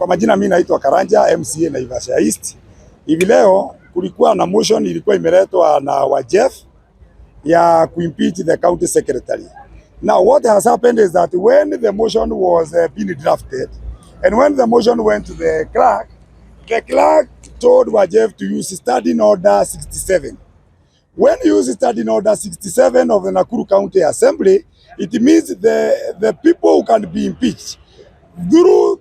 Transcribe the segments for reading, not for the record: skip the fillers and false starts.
Kwa majina mimi naitwa Karanja, MCA Naivasha East. Hivi leo kulikuwa na motion ilikuwa imeletwa na WaJeff ya impeach the county secretary. Now what has happened is that when the motion was being drafted and when the motion went to the clerk told WaJeff to use standing order 67. When you use standing order 67 of the Nakuru County Assembly, it means the people who can be impeached through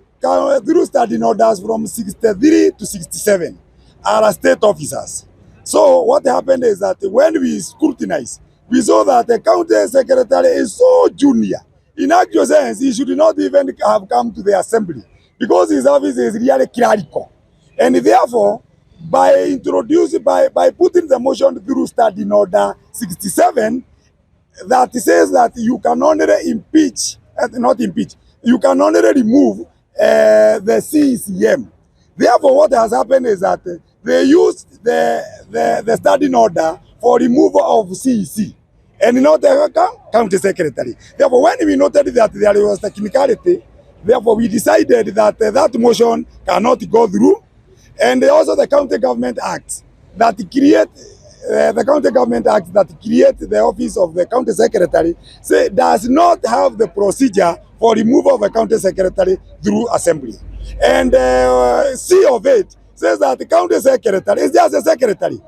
standing orders from 63 to 67 are state officers. So what happened is that when we scrutinize, we saw that the county secretary is so junior. In actual sense, he should not even have come to the assembly because his office is really clerical. And therefore, by putting the motion through standing order 67, that says that you can only impeach, not impeach, you can only remove the CECM. Therefore, what has happened is that they used the standing order for removal of CEC and not the county secretary. Therefore, when we noted that there was technicality, therefore we decided that that motion cannot go through. And also the County Government Act that create the office of the county secretary does not have the procedure for removal of a county secretary through assembly. And C of it says that the county secretary is just a secretary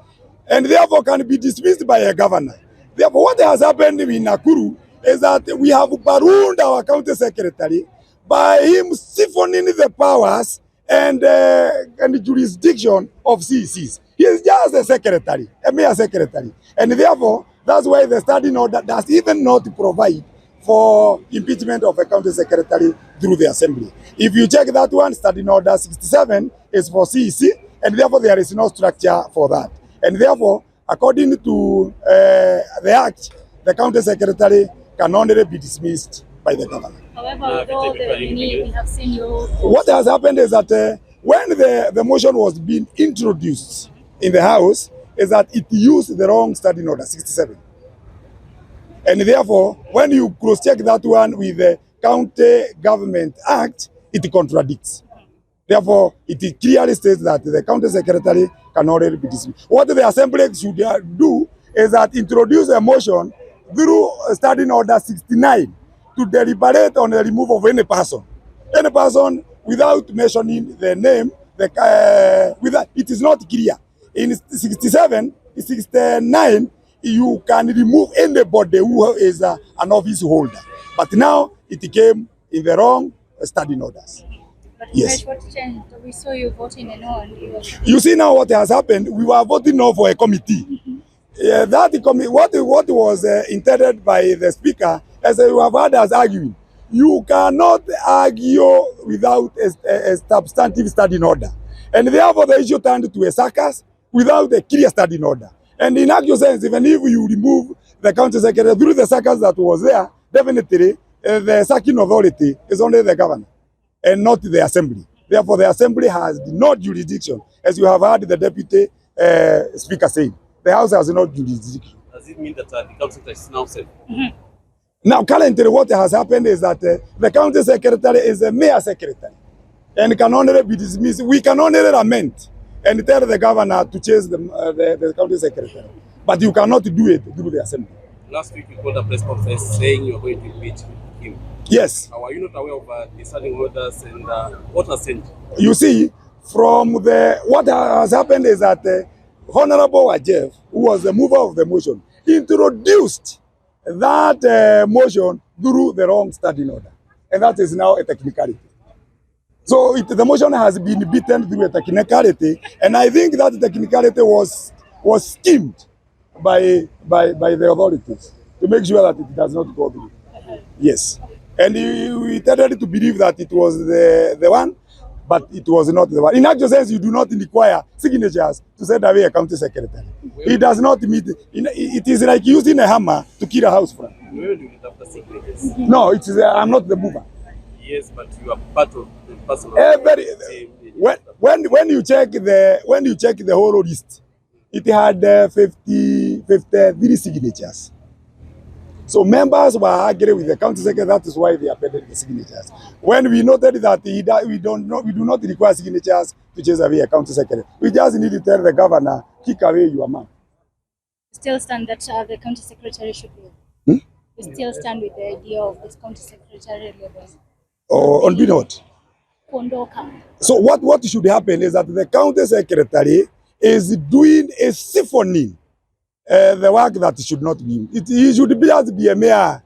and therefore can be dismissed by a governor. Therefore, what has happened in Nakuru is that we have ballooned our county secretary by him siphoning the powers and the jurisdiction of CECs. He is just a secretary, a mere secretary. And therefore, that's why the standing order does even not provide for impeachment of a county secretary through the assembly. If you check that one, standing order 67 is for CEC, and therefore there is no structure for that. And therefore, according to the Act, the county secretary can only be dismissed by the governor. However, we have seen you. What has happened is that when the motion was being introduced in the House, is that it used the wrong standing order 67. And therefore, when you cross-check that one with the County Government Act, it contradicts. Therefore, it clearly states that the county secretary can already be dismissed. What the Assembly should do is that introduce a motion through standing order 69 to deliberate on the removal of any person without mentioning the name. It is not clear. In 67, 69, you can remove anybody who is an office holder. But now it came in the wrong standing orders. But yes. What changed? We saw you voting no. You see now what has happened. We were voting no for a committee. What was intended by the speaker, as you have heard us arguing, you cannot argue without a substantive standing order. And therefore the issue turned to a circus without a clear standing order. And in actual sense, even if you remove the county secretary through the circus that was there, definitely the sacking authority is only the governor and not the assembly. Therefore, the assembly has no jurisdiction, as you have heard the deputy speaker saying. The House has no jurisdiction. Does it mean that the county secretary is now safe? Mm-hmm. Now, currently, what has happened is that the county secretary is a mere secretary and can only be dismissed. We can only amend and tell the governor to change the county secretary. But you cannot do it through the assembly. Last week, you called a press conference saying you're going to impeach him. Yes. Are you not aware of the standing orders and what has changed? You see, what has happened is that Honorable WaJeff, who was the mover of the motion, introduced that motion through the wrong standing order. And that is now a technicality. So the motion has been beaten through a technicality, and I think that technicality was schemed by the authorities to make sure that it does not go through. Yes. And we tended to believe that it was the one, but it was not the one. In actual sense, you do not require signatures to send away a county secretary. It does not meet. It is like using a hammer to kill a house front. Where do you have the signatures? No, it is. I'm not the mover. Yes, but you are part of the person. When you check the whole list, it had 53 signatures. So members were angry with the county secretary. That is why they appended the signatures. When we noted that we do not require signatures to chase away a county secretary. We just need to tell the governor, kick away your man. Still stand that the county secretary should be. We still stand with the idea of this county secretary level. Or on Binot. Kondoka. So what should happen is that the county secretary is doing a siphoning the work that should not be. He should be as be a mere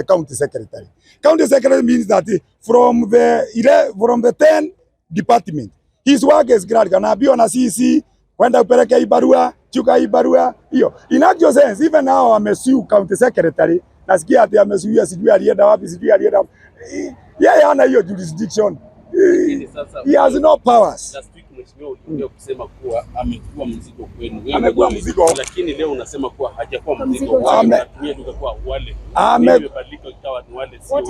county secretary. County secretary means that from the 10 department, his work is great. Can be on a CC, kwenda kupeleka ibarua, chuka ibarua, hiyo. In actual sense, even now amesue county secretary, nasikia ati amesue sijui alienda wapi, sijui alienda wapi. Yeye hana hiyo jurisdiction. He has no powers. Last week mheshimiwa uliongea kusema kuwa amekuwa mzigo kwenu. Amekuwa mzigo. Lakini leo unasema kuwa hajakuwa mzigo. Anatumia duka kwa wale. Imebadilika ikawa ni wale si wewe.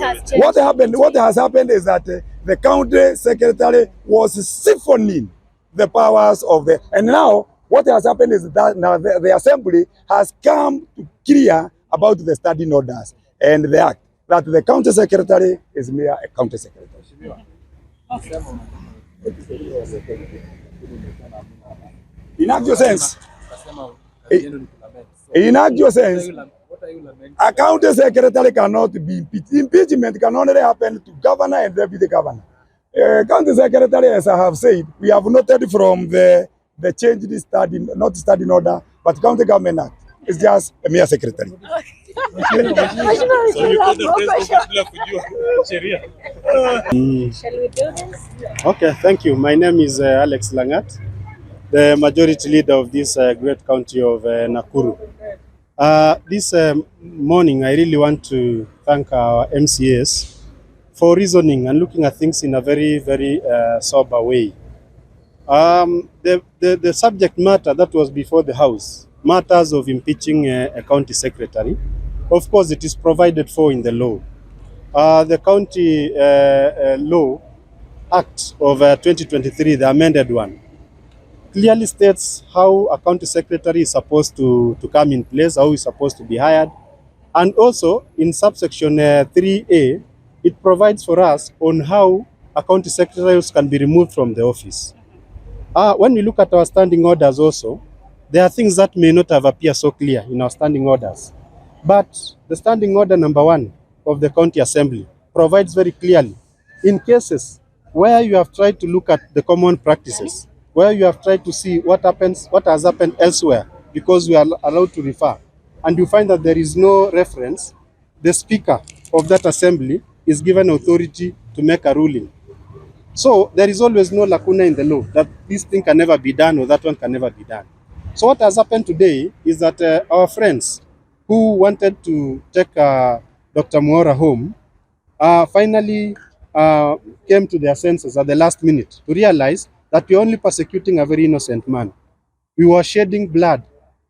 What has happened is that the county secretary was siphoning the powers of the, and now what has happened is that now the assembly has come to clear about the standing orders and the act that the county secretary is mere a county secretary. Okay. In actual sense, a county secretary cannot be impeached. Impeachment can only happen to governor and deputy governor. County secretary, as I have said, we have noted from the change this not studying order, but county government act. It's just a mere secretary. So you told the president Shall we do this? Okay, thank you. My name is Alex Langat, the majority leader of this great county of Nakuru. This morning, I really want to thank our MCAs for reasoning and looking at things in a very, very sober way. The subject matter that was before the House, matters of impeaching a county secretary, of course, it is provided for in the law. The County Law Act of 2023, the amended one, clearly states how a county secretary is supposed to come in place, how he's supposed to be hired. And also in subsection 3A, it provides for us on how a county secretary can be removed from the office. When we look at our standing orders also, there are things that may not have appeared so clear in our standing orders. But the standing order number 1 of the county assembly provides very clearly in cases where you have tried to look at the common practices, where you have tried to see what has happened elsewhere, because we are allowed to refer, and you find that there is no reference, the speaker of that assembly is given authority to make a ruling. So there is always no lacuna in the law that this thing can never be done or that one can never be done. So what has happened today is that our friends who wanted to take Dr. Mwaura home finally came to their senses at the last minute to realize that we are only persecuting a very innocent man. We were shedding blood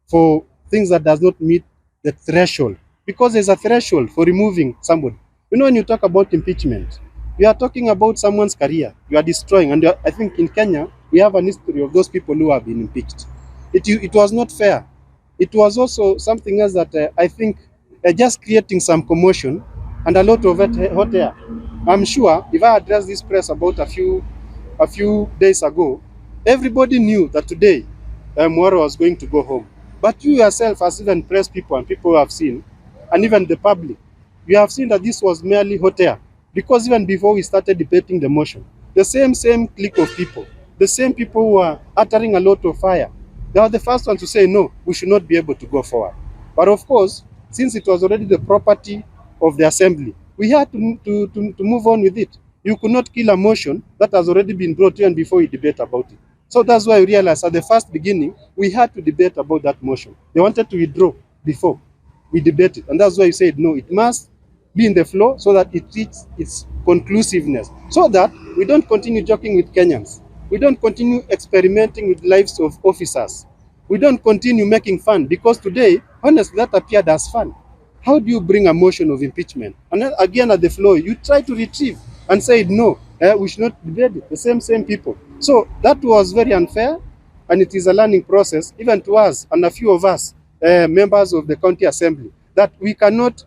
for things that does not meet the threshold, because there's a threshold for removing somebody. You know, when you talk about impeachment, we are talking about someone's career. You are destroying, and I think in Kenya, we have an history of those people who have been impeached. It was not fair. It was also something else that I think just creating some commotion and a lot of hot air. I'm sure if I addressed this press about a few days ago, everybody knew that today Mwaura was going to go home. But you yourself, as even press people and people who have seen, and even the public, you have seen that this was merely hot air. Because even before we started debating the motion, the same clique of people, the same people who are uttering a lot of fire, they are the first ones to say, no, we should not be able to go forward. But of course, since it was already the property of the assembly, we had to move on with it. You could not kill a motion that has already been brought in before we debate about it. So that's why we realized at the first beginning, we had to debate about that motion. They wanted to withdraw before we debated. And that's why we said, no, it must be in the floor so that it reaches its conclusiveness. So that we don't continue joking with Kenyans. We don't continue experimenting with lives of officers. We don't continue making fun, because today, honestly, that appeared as fun. How do you bring a motion of impeachment? And then again at the floor, you try to retrieve and say, no, we should not debate it. The same people. So that was very unfair, and it is a learning process, even to us and a few of us, members of the county assembly, that that we cannot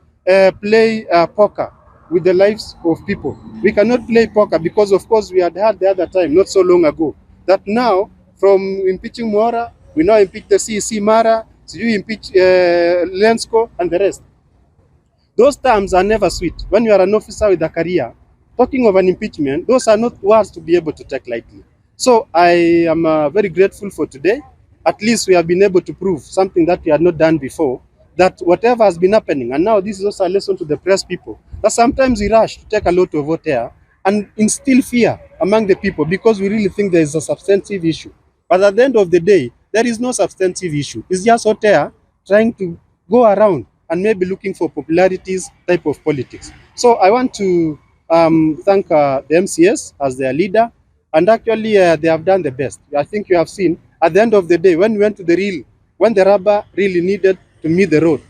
play poker with the lives of people. We cannot play poker because, of course, we had the other time, not so long ago, that now from impeaching Mwaura, we now impeach the CEC Mara, so you impeach Lensko and the rest. Those terms are never sweet. When you are an officer with a career, talking of an impeachment, those are not words to be able to take lightly. So I am very grateful for today. At least we have been able to prove something that we had not done before, that whatever has been happening, and now this is also a lesson to the press people, that sometimes we rush to take a lot of hot air and instill fear among the people because we really think there is a substantive issue. But at the end of the day, there is no substantive issue. It's just hot air trying to go around and maybe looking for popularities type of politics. So I want to thank the MCAs as their leader, and actually they have done the best. I think you have seen at the end of the day, when we went to the real, when the rubber really needed to meet the road,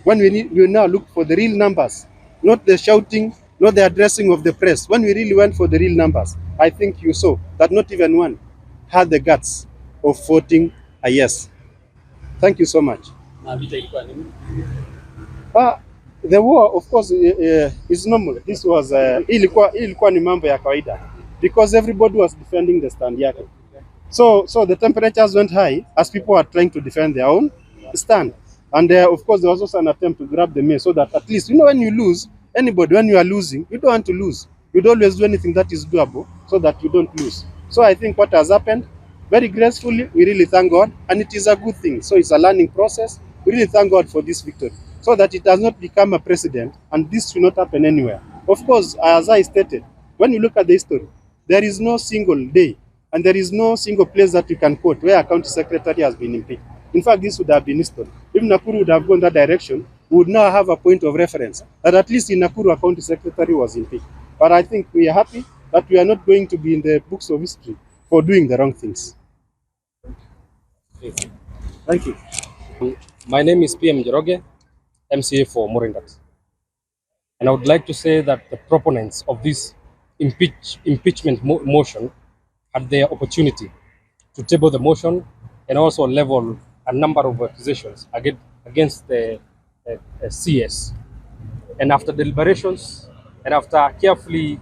when we now look for the real numbers, not the shouting, not the addressing of the press. When we really went for the real numbers, I think you saw that not even one had the guts of voting a yes. Thank you so much. The war, of course, is normal. This was ilikuwa ni mambo ya kawaida because everybody was defending the stand yake. So the temperatures went high as people were trying to defend their own stand. And of course, there was also an attempt to grab the mayor so that at least, when you lose, anybody, when you are losing, you don't want to lose. You'd always do anything that is doable so that you don't lose. So I think what has happened, very gracefully, we really thank God, and it is a good thing. So it's a learning process. We really thank God for this victory so that it does not become a precedent, and this should not happen anywhere. Of course, as I stated, when you look at the history, there is no single day and there is no single place that you can quote where a county secretary has been impeached. In fact, this would have been history. If Nakuru would have gone that direction, we would now have a point of reference that at least in Nakuru a county secretary was impeached. But I think we are happy that we are not going to be in the books of history for doing the wrong things. Thank you. My name is PM Njoroge, MCA for Moringat. And I would like to say that the proponents of this impeachment motion had their opportunity to table the motion and also level a number of accusations against the CS. And after deliberations and after carefully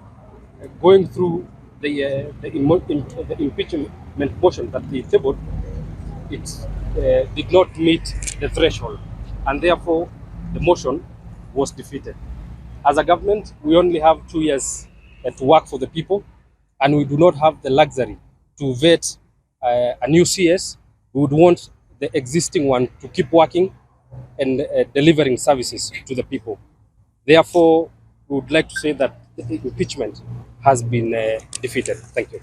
going through the impeachment motion that they tabled, it did not meet the threshold, and therefore the motion was defeated. As a government, we only have 2 years to work for the people, and we do not have the luxury to vet a new CS. We would want the existing one to keep working and delivering services to the people. Therefore, we would like to say that the impeachment has been defeated. Thank you.